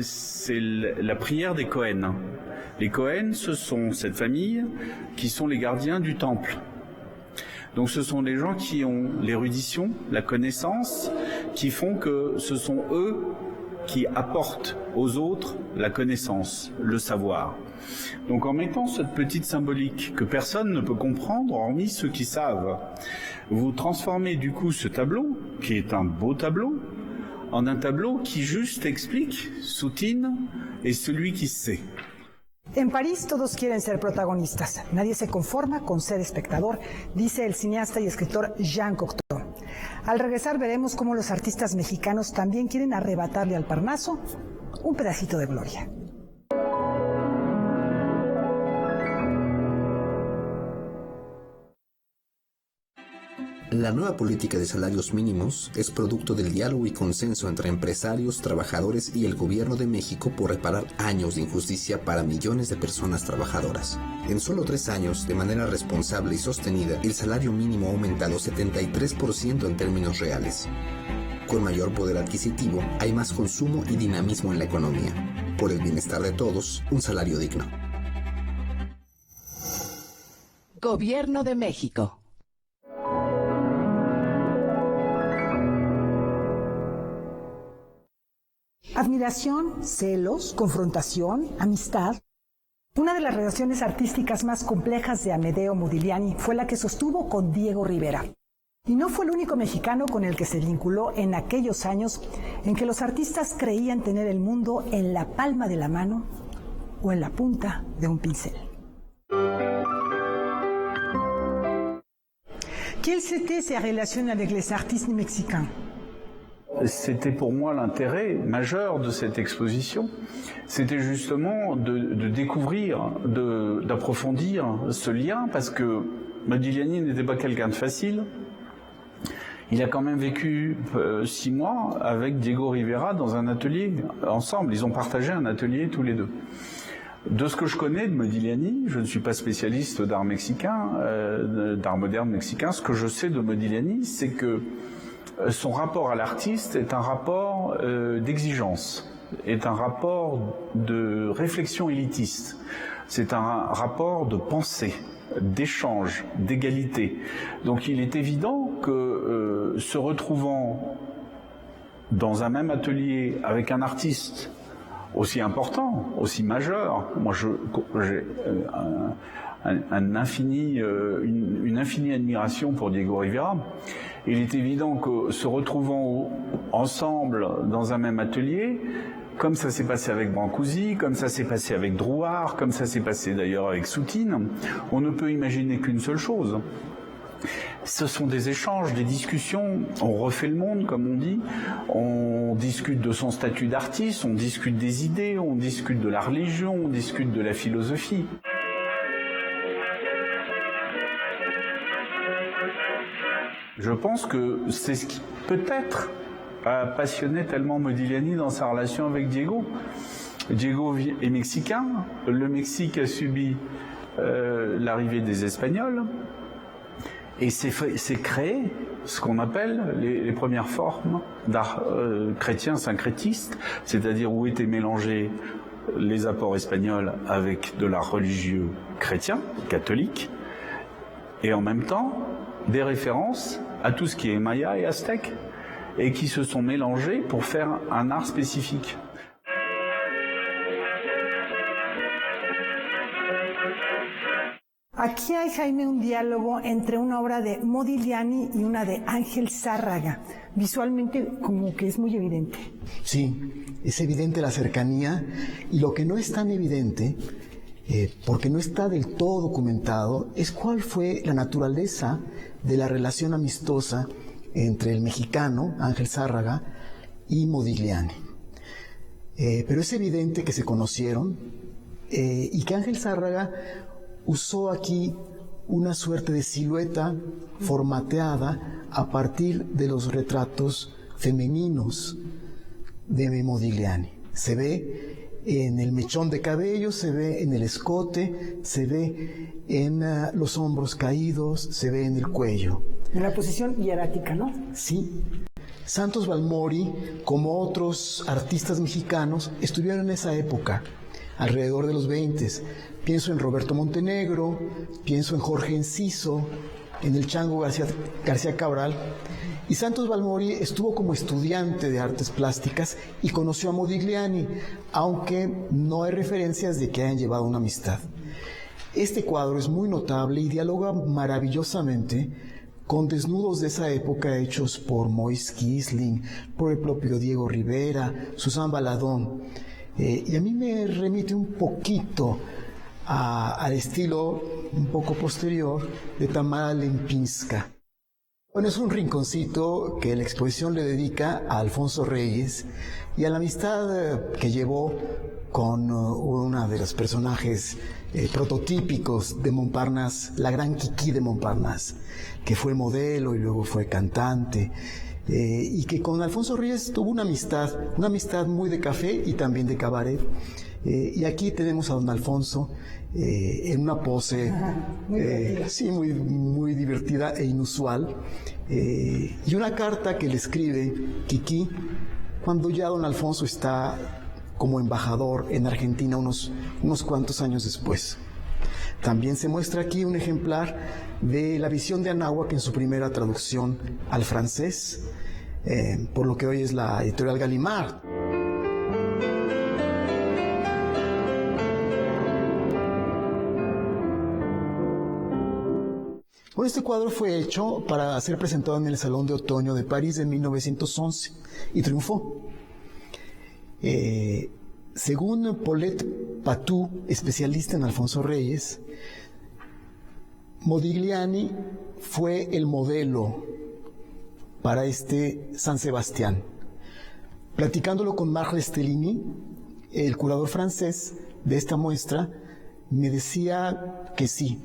c'est la prière des Cohen. Les Cohen, ce sont cette famille qui sont les gardiens du temple. Donc ce sont les gens qui ont l'érudition, la connaissance, qui font que ce sont eux qui apportent aux autres la connaissance, le savoir. Donc en mettant cette petite symbolique que personne ne peut comprendre, hormis ceux qui savent, vous transformez du coup ce tableau, qui est un beau tableau, en un tableau qui juste explique Soutine est celui qui sait. En París todos quieren ser protagonistas. Nadie se conforma con ser espectador, dice el cineasta y escritor Jean Cocteau. Al regresar veremos cómo los artistas mexicanos también quieren arrebatarle al Parnaso un pedacito de gloria. La nueva política de salarios mínimos es producto del diálogo y consenso entre empresarios, trabajadores y el gobierno de México por reparar años de injusticia para millones de personas trabajadoras. En solo 3 años, de manera responsable y sostenida, el salario mínimo ha aumentado 73% en términos reales. Con mayor poder adquisitivo, hay más consumo y dinamismo en la economía. Por el bienestar de todos, un salario digno. Gobierno de México. Admiración, celos, confrontación, amistad. Una de las relaciones artísticas más complejas de Amedeo Modigliani fue la que sostuvo con Diego Rivera. Y no fue el único mexicano con el que se vinculó en aquellos años en que los artistas creían tener el mundo en la palma de la mano o en la punta de un pincel. Quelle c'était sa relation avec les artistes mexicains? C'était pour moi l'intérêt majeur de cette exposition, c'était justement de découvrir, d'approfondir ce lien, parce que Modigliani n'était pas quelqu'un de facile. Il a quand même vécu 6 mois avec Diego Rivera dans un atelier ensemble, ils ont partagé un atelier tous les deux. De ce que je connais de Modigliani, je ne suis pas spécialiste d'art mexicain, d'art moderne mexicain, ce que je sais de Modigliani, c'est que son rapport à l'artiste est un rapport d'exigence, est un rapport de réflexion élitiste, c'est un rapport de pensée, d'échange, d'égalité. Donc il est évident que se retrouvant dans un même atelier avec un artiste aussi important, aussi majeur, moi j'ai une infinie admiration pour Diego Rivera. Il est évident que se retrouvant ensemble dans un même atelier, comme ça s'est passé avec Brancusi, comme ça s'est passé avec Drouhard, comme ça s'est passé d'ailleurs avec Soutine, on ne peut imaginer qu'une seule chose. Ce sont des échanges, des discussions, on refait le monde comme on dit, on discute de son statut d'artiste, on discute des idées, on discute de la religion, on discute de la philosophie. Je pense que c'est ce qui peut-être a passionné tellement Modigliani dans sa relation avec Diego. Diego est mexicain, le Mexique a subi l'arrivée des Espagnols et s'est créé ce qu'on appelle les premières formes d'art chrétien syncrétiste, c'est-à-dire où étaient mélangés les apports espagnols avec de l'art religieux chrétien, catholique, et en même temps des références à tout ce qui est maya et aztèque, et qui se sont mélangés pour faire un art spécifique. Aquí hay, Jaime, un diálogo entre una obra de Modigliani y una de Ángel Zárraga. Visualmente como que es muy evidente. Sí, es evidente la cercanía, y lo que no es tan evidente, porque no está del todo documentado, es cuál fue la naturaleza de la relación amistosa entre el mexicano, Ángel Zárraga, y Modigliani. Pero es evidente que se conocieron y que Ángel Zárraga usó aquí una suerte de silueta formateada a partir de los retratos femeninos de Modigliani. Se ve en el mechón de cabello, se ve en el escote, se ve en los hombros caídos, se ve en el cuello. En la posición hierática, ¿no? Sí. Santos Balmori, como otros artistas mexicanos, estuvieron en esa época, alrededor de los 20. Pienso en Roberto Montenegro, pienso en Jorge Enciso, en el Chango García Cabral. Y Santos Balmori estuvo como estudiante de artes plásticas y conoció a Modigliani, aunque no hay referencias de que hayan llevado una amistad. Este cuadro es muy notable y dialoga maravillosamente con desnudos de esa época hechos por Moïse Kisling, por el propio Diego Rivera, Susan Baladón. Y a mí me remite un poquito al estilo un poco posterior de Tamara Lempinska. Bueno, es un rinconcito que la exposición le dedica a Alfonso Reyes y a la amistad que llevó con una de los personajes prototípicos de Montparnasse, la gran Kiki de Montparnasse, que fue modelo y luego fue cantante, y que con Alfonso Reyes tuvo una amistad muy de café y también de cabaret. Y aquí tenemos a don Alfonso en una pose muy divertida e inusual, y una carta que le escribe Kiki cuando ya don Alfonso está como embajador en Argentina unos cuantos años después. También se muestra aquí un ejemplar de La visión de Anáhuac en su primera traducción al francés, por lo que hoy es la editorial Gallimard. Bueno, este cuadro fue hecho para ser presentado en el Salón de Otoño de París en 1911 y triunfó. Según Paulette Patou, especialista en Alfonso Reyes, Modigliani fue el modelo para este San Sebastián. Platicándolo con Marc Lestellini, el curador francés de esta muestra, me decía que sí,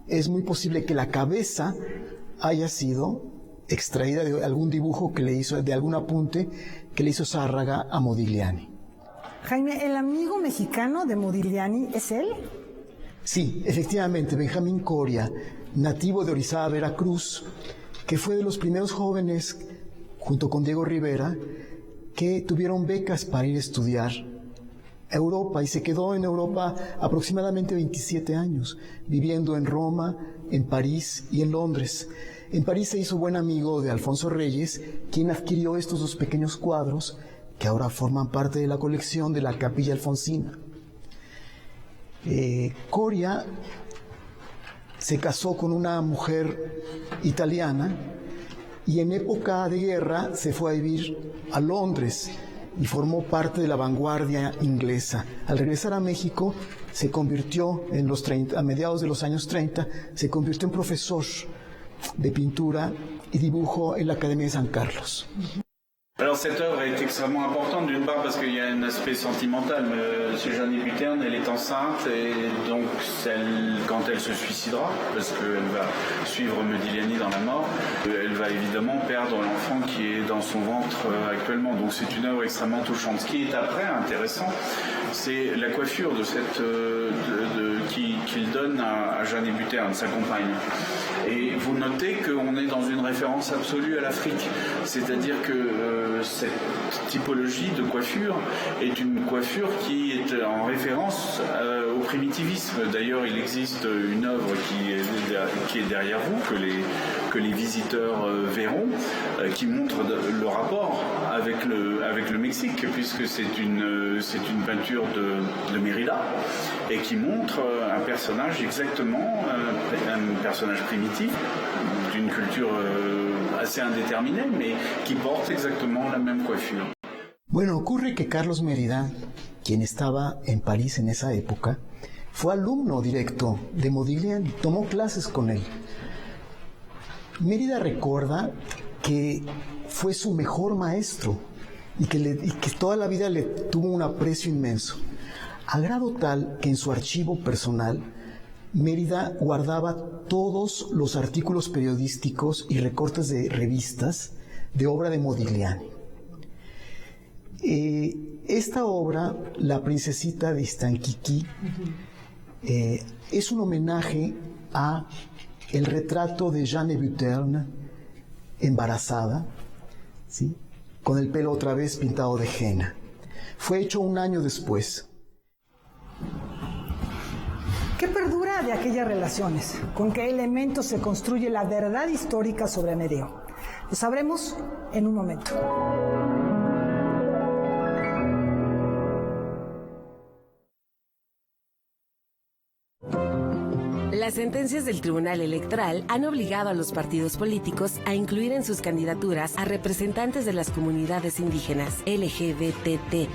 es muy posible que la cabeza haya sido extraída de algún dibujo que le hizo, de algún apunte que le hizo Zárraga a Modigliani. Jaime, ¿el amigo mexicano de Modigliani es él? Sí, efectivamente, Benjamín Coria, nativo de Orizaba, Veracruz, que fue de los primeros jóvenes, junto con Diego Rivera, que tuvieron becas para ir a estudiar a Europa, y se quedó en Europa aproximadamente 27 años, viviendo en Roma, en París y en Londres. En París se hizo buen amigo de Alfonso Reyes, quien adquirió estos dos pequeños cuadros que ahora forman parte de la colección de la Capilla Alfonsina. Coria se casó con una mujer italiana y en época de guerra se fue a vivir a Londres y formó parte de la vanguardia inglesa. Al regresar a México se convirtió a mediados de los años 30, se convirtió en profesor de pintura y dibujo en la Academia de San Carlos. Alors cette œuvre est extrêmement importante, d'une part parce qu'il y a un aspect sentimental. Chez Jeanne Buterne, elle est enceinte et donc quand elle se suicidera, parce qu'elle va suivre Modigliani dans la mort, elle va évidemment perdre l'enfant qui est dans son ventre actuellement. Donc c'est une œuvre extrêmement touchante. Ce qui est après intéressant, c'est la coiffure de cette qu'il donne à Jeanne Buterne, sa compagne. Et vous notez qu'on est dans une référence absolue à l'Afrique, c'est-à-dire que cette typologie de coiffure est une coiffure qui est en référence au primitivisme. D'ailleurs, il existe une œuvre qui est derrière vous, que les visiteurs verront, qui montre le rapport avec le Mexique, puisque c'est une peinture de Mérida, et qui montre un personnage exactement, un personnage primitif, d'une culture assez indéterminée, mais qui porte exactement la même coiffure. Bueno, ocurre que Carlos Mérida, quien estaba en París en esa época, fue alumno directo de Modigliani, tomó clases con él. Mérida recuerda que fue su mejor maestro y que toda la vida le tuvo un aprecio inmenso, a grado tal que en su archivo personal Mérida guardaba todos los artículos periodísticos y recortes de revistas de obra de Modigliani. Esta obra, La princesita de Istanquiquí, es un homenaje a el retrato de Jeanne Buterne embarazada, ¿sí?, con el pelo otra vez pintado de henna. Fue hecho un año después. ¿Qué perdura de aquellas relaciones? ¿Con qué elementos se construye la verdad histórica sobre Amedeo? Lo sabremos en un momento. Las sentencias del Tribunal Electoral han obligado a los partidos políticos a incluir en sus candidaturas a representantes de las comunidades indígenas, LGBTIQ+,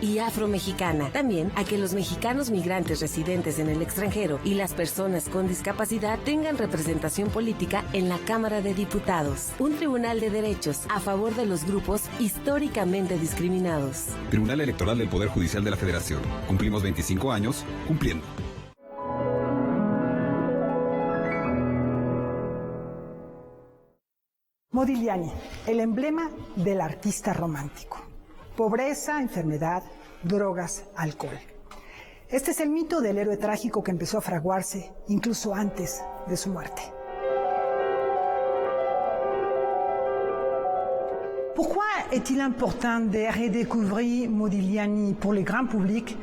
y afromexicana. También a que los mexicanos migrantes residentes en el extranjero y las personas con discapacidad tengan representación política en la Cámara de Diputados. Un tribunal de derechos a favor de los grupos históricamente discriminados. Tribunal Electoral del Poder Judicial de la Federación. Cumplimos 25 años cumpliendo. Modigliani, el emblema del artista romántico. Pobreza, enfermedad, drogas, alcohol. Este es el mito del héroe trágico que empezó a fraguarse incluso antes de su muerte. Pourquoi est-il important de redécouvrir Modigliani pour le grand public,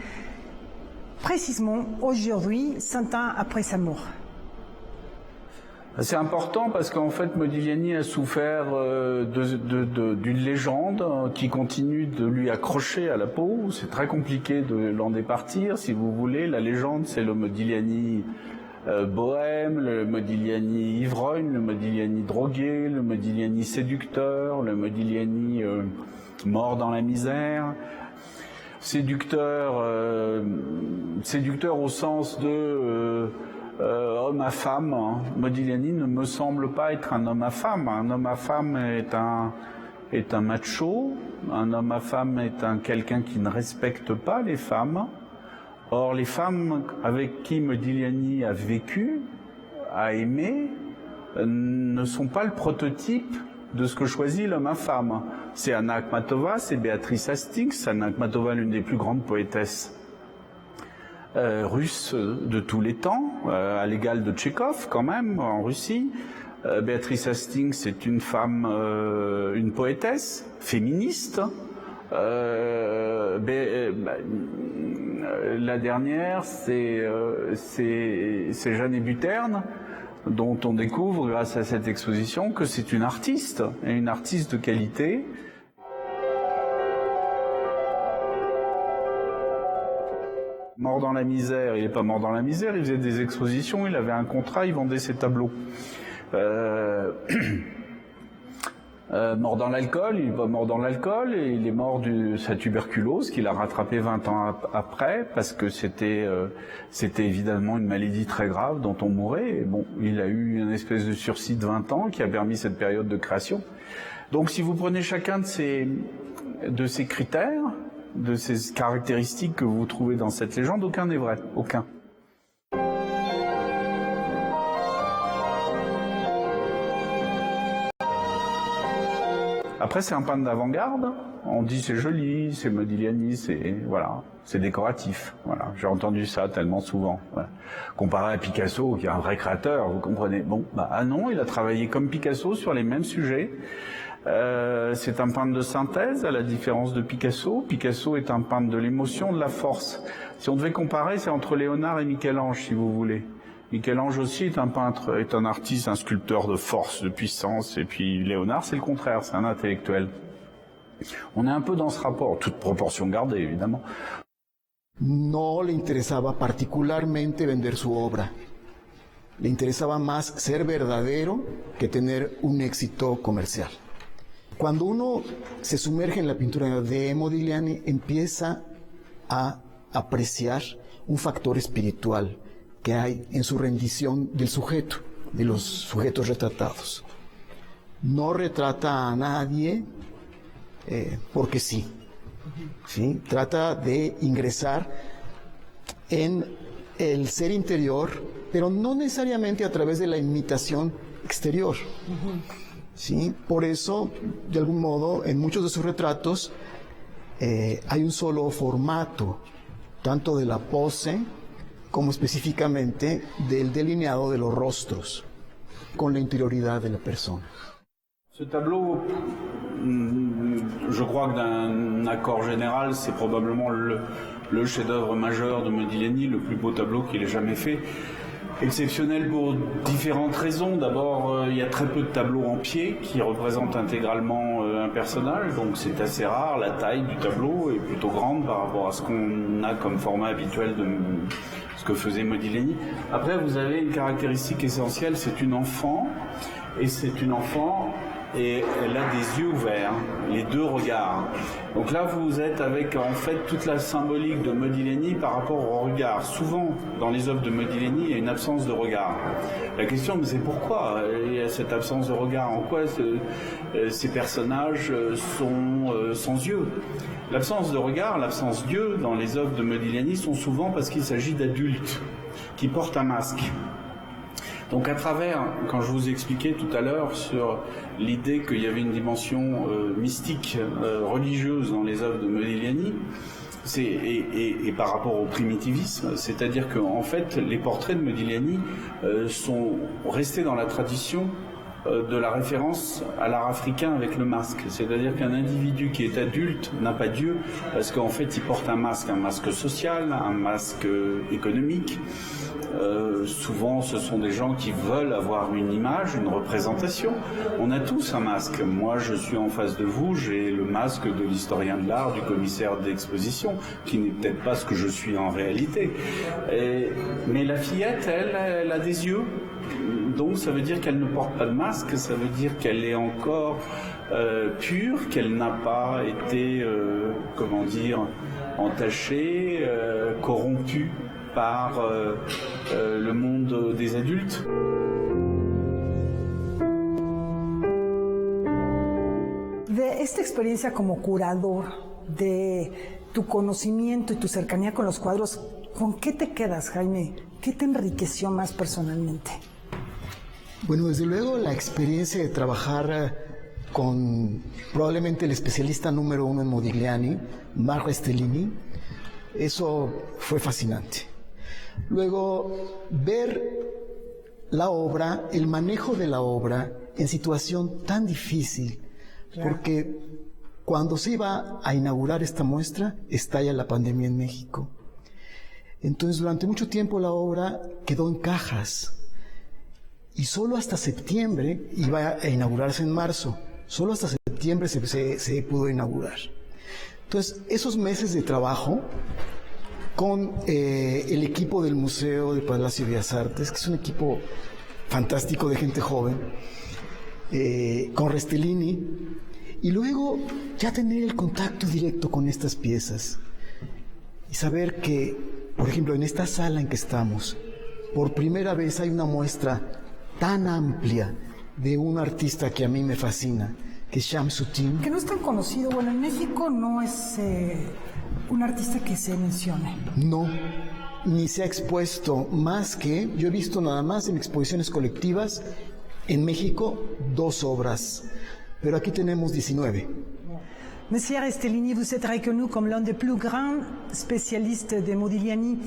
précisément aujourd'hui, 100 ans après sa mort? C'est important parce qu'en fait Modigliani a souffert d'une légende qui continue de lui accrocher à la peau. C'est très compliqué de l'en départir, si vous voulez. La légende, c'est le Modigliani bohème, le Modigliani ivrogne, le Modigliani drogué, le Modigliani séducteur, le Modigliani mort dans la misère. Séducteur au sens de homme à femme. Modigliani ne me semble pas être un homme à femme. Un homme à femme est un macho. Un homme à femme est quelqu'un qui ne respecte pas les femmes. Or, les femmes avec qui Modigliani a vécu, a aimé, ne sont pas le prototype de ce que choisit l'homme à femme. C'est Anna Akhmatova, c'est Béatrice Hastings. Anna Akhmatova, l'une des plus grandes poétesses russe de tous les temps, à l'égal de Tchekhov quand même, en Russie. Béatrice Hastings est une femme, une poétesse, féministe. La dernière, c'est Jeanne Buterne, dont on découvre grâce à cette exposition que c'est une artiste, et une artiste de qualité. Mort dans la misère, il n'est pas mort dans la misère, il faisait des expositions, il avait un contrat, il vendait ses tableaux. Mort dans l'alcool, il n'est pas mort dans l'alcool, et il est mort de sa tuberculose qu'il a rattrapé 20 ans après, parce que c'était évidemment une maladie très grave dont on mourait. Et bon, il a eu une espèce de sursis de 20 ans qui a permis cette période de création. Donc si vous prenez chacun de ces critères, de ces caractéristiques que vous trouvez dans cette légende, aucun n'est vrai, aucun. Après, c'est un peintre d'avant-garde. On dit c'est joli, c'est Modigliani, c'est décoratif. Voilà, j'ai entendu ça tellement souvent. Voilà. Comparé à Picasso, qui est un vrai créateur, vous comprenez. Bon, non, il a travaillé comme Picasso sur les mêmes sujets. C'est un peintre de synthèse, à la différence de Picasso. Picasso est un peintre de l'émotion, de la force. Si on devait comparer, c'est entre Léonard et Michel-Ange, si vous voulez. Michel-Ange aussi est un peintre, est un artiste, un sculpteur de force, de puissance, et puis Léonard, c'est le contraire, c'est un intellectuel. On est un peu dans ce rapport, toute proportion gardée, évidemment. No le interesaba particularmente vender su obra. Le interesaba más ser verdadero que tener un éxito comercial. Cuando uno se sumerge en la pintura de Modigliani, empieza a apreciar un factor espiritual que hay en su rendición del sujeto, de los sujetos retratados. No retrata a nadie porque sí. ¿Sí? Trata de ingresar en el ser interior, pero no necesariamente a través de la imitación exterior. ¿Sí? Por eso, de algún modo, en muchos de sus retratos hay un solo formato, tanto de la pose como específicamente del delineado de los rostros, con la interioridad de la persona. Ce tableau, je crois que d'un accord général, c'est probablement le chef-d'œuvre majeur de Modigliani, le plus beau tableau qu'il ait jamais fait. Exceptionnel pour différentes raisons. D'abord, il y a très peu de tableaux en pied qui représentent intégralement un personnage, donc c'est assez rare. La taille du tableau est plutôt grande par rapport à ce qu'on a comme format habituel de ce que faisait Modigliani. Après, vous avez une caractéristique essentielle, c'est une enfant, et elle a des yeux ouverts, les deux regards. Donc là, vous êtes avec en fait toute la symbolique de Modigliani par rapport au regard. Souvent, dans les œuvres de Modigliani, il y a une absence de regard. La question, c'est pourquoi il y a cette absence de regard? En quoi ces personnages sont sans yeux? L'absence de regard, l'absence d'yeux dans les œuvres de Modigliani sont souvent parce qu'il s'agit d'adultes qui portent un masque. Donc à travers, quand je vous expliquais tout à l'heure sur l'idée qu'il y avait une dimension mystique, religieuse dans les œuvres de Modigliani, et par rapport au primitivisme, c'est-à-dire qu'en fait les portraits de Modigliani sont restés dans la tradition de la référence à l'art africain avec le masque. C'est-à-dire qu'un individu qui est adulte n'a pas d'yeux parce qu'en fait il porte un masque social, un masque économique. Souvent ce sont des gens qui veulent avoir une image, une représentation. On a tous un masque. Moi je suis en face de vous, j'ai le masque de l'historien de l'art, du commissaire d'exposition, qui n'est peut-être pas ce que je suis en réalité. Mais la fillette, elle a des yeux. Donc ça veut dire qu'elle ne porte pas de masque, ça veut dire qu'elle est encore pure, qu'elle n'a pas été, entachée, corrompue par le monde des adultes. De esta experiencia como curador, de tu conocimiento y tu cercanía con los cuadros, ¿con qué te quedas, Jaime? ¿Qué te enriqueció más personalmente? Bueno, desde luego la experiencia de trabajar con probablemente el especialista número uno en Modigliani, Marco Stellini, eso fue fascinante. Luego, ver la obra, el manejo de la obra en situación tan difícil, porque cuando se iba a inaugurar esta muestra, estalla la pandemia en México. Entonces, durante mucho tiempo la obra quedó en cajas y solo hasta septiembre, iba a inaugurarse en marzo, solo hasta septiembre se pudo inaugurar. Entonces, esos meses de trabajo con el equipo del Museo de Palacio de Bellas Artes, que es un equipo fantástico de gente joven, con Restellini, y luego ya tener el contacto directo con estas piezas y saber que, por ejemplo, en esta sala en que estamos, por primera vez hay una muestra tan amplia de un artista que a mí me fascina, que es Shamsuddin. Que no es tan conocido, bueno, en México no es un artista que se mencione. No, ni se ha expuesto más que, yo he visto nada más en exposiciones colectivas, en México 2 obras, pero aquí tenemos 19. Monsieur Restellini, vous êtes reconnu comme l'un des plus grands spécialistes de Modigliani.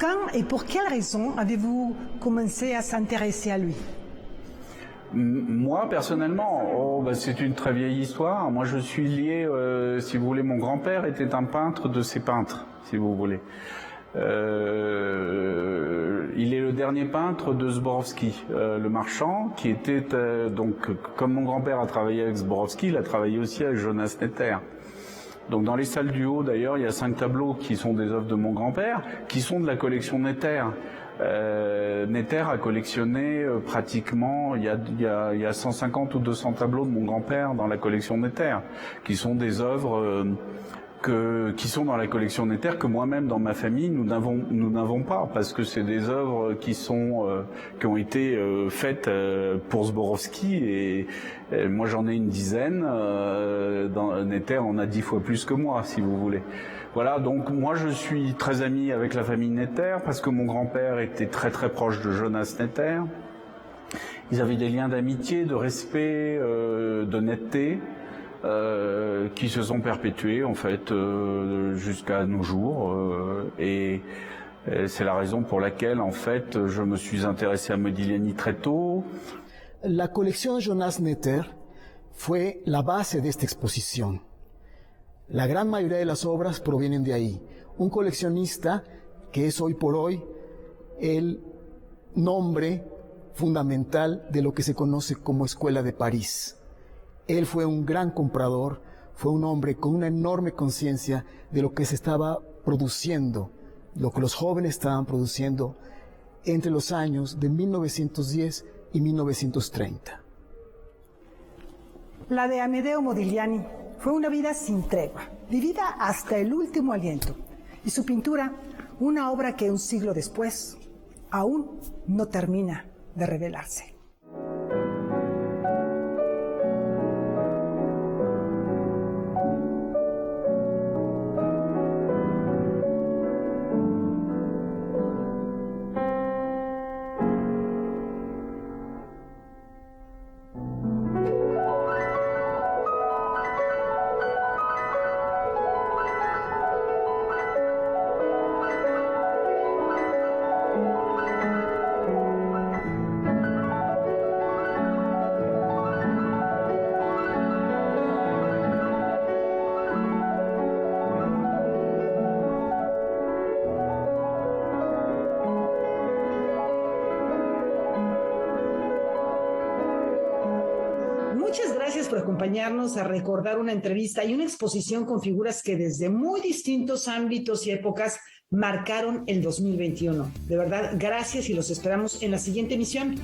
Quand et pour quelle raison avez-vous commencé à s'intéresser à lui? Moi, personnellement, c'est une très vieille histoire. Moi, je suis lié, si vous voulez, mon grand-père était un peintre de ces peintres, si vous voulez. Il est le dernier peintre de Zborowski, le marchand, qui était donc, comme mon grand-père a travaillé avec Zborowski, il a travaillé aussi avec Jonas Netter. Donc dans les salles du haut, d'ailleurs, il y a 5 tableaux qui sont des œuvres de mon grand-père, qui sont de la collection Netter. Netter a collectionné pratiquement, il y a 150 ou 200 tableaux de mon grand-père dans la collection Netter, qui sont des œuvres qui sont dans la collection Netter, que moi-même dans ma famille nous n'avons pas, parce que c'est des œuvres qui ont été faites pour Zborowski, et moi j'en ai une dizaine, dans Netter on a 10 fois plus que moi, si vous voulez. Voilà, donc moi je suis très ami avec la famille Netter, parce que mon grand-père était très très proche de Jonas Netter. Ils avaient des liens d'amitié, de respect, de netteté, qui se sont perpétués en fait jusqu'à nos jours, et c'est la raison pour laquelle en fait je me suis intéressé à Modigliani très tôt. La colección Jonas Netter fue la base de esta exposición. La gran mayoría de las obras provienen de ahí. Un coleccionista que es hoy por hoy el nombre fundamental de lo que se conoce como Escuela de París. Él fue un gran comprador, fue un hombre con una enorme conciencia de lo que se estaba produciendo, lo que los jóvenes estaban produciendo entre los años de 1910 y 1930. La de Amedeo Modigliani fue una vida sin tregua, vivida hasta el último aliento. Y su pintura, una obra que un siglo después aún no termina de revelarse. Muchas gracias por acompañarnos a recordar una entrevista y una exposición con figuras que desde muy distintos ámbitos y épocas marcaron el 2021. De verdad, gracias y los esperamos en la siguiente emisión.